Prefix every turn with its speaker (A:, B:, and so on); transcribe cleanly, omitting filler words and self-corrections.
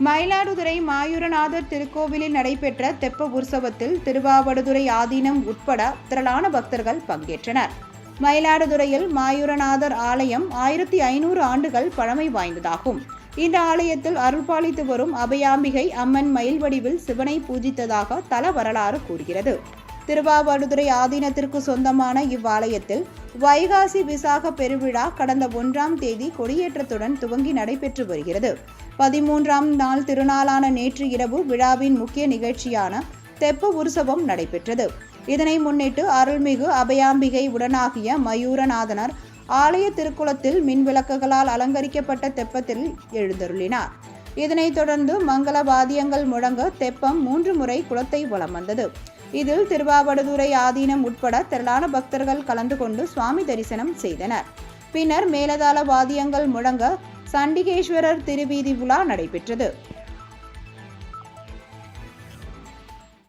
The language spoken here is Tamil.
A: மயிலாடுதுறை மாயூரநாதர் திருக்கோவிலில் நடைபெற்ற தெப்ப உற்சவத்தில் திருவாவடுதுறை ஆதீனம் உட்பட திரளான பக்தர்கள் பங்கேற்றனர். மயிலாடுதுறையில் மாயூரநாதர் ஆலயம் 1500 ஆண்டுகள் பழமை வாய்ந்ததாகும். இந்த ஆலயத்தில் அருள்பாலித்து வரும் அபயாம்பிகை அம்மன் மயில் வடிவில் சிவனை பூஜித்ததாக தல வரலாறு கூறுகிறது. திருவாவடுதுறை ஆதீனத்திற்கு சொந்தமான இவ்வாலயத்தில் வைகாசி விசாக பெருவிழா கடந்த 1ஆம் தேதி கொடியேற்றத்துடன் துவங்கி நடைபெற்று வருகிறது. 13ஆம் நாள் திருநாளான நேற்று இரவு விழாவின் முக்கிய நிகழ்ச்சியான தெப்ப உற்சவம் நடைபெற்றது. இதனை முன்னிட்டு அருள்மிகு அபயாம்பிகை உடனாகிய மயூரநாதனர் ஆலய திருக்குளத்தில் மின் விளக்குகளால் அலங்கரிக்கப்பட்ட தெப்பத்தில் எழுந்தருளினார். இதனைத் தொடர்ந்து மங்கள வாத்தியங்கள் முழங்க தெப்பம் 3 முறை குளத்தை வலம் வந்தது. இதில் திருவாவடுதுறை ஆதீனம் உட்பட திரளான பக்தர்கள் கலந்து கொண்டு சுவாமி தரிசனம் செய்தனர். பின்னர் மேலதாள வாத்தியங்கள் முழங்க சண்டிகேஸ்வரர் திருவீதி உலா நடைபெற்றது.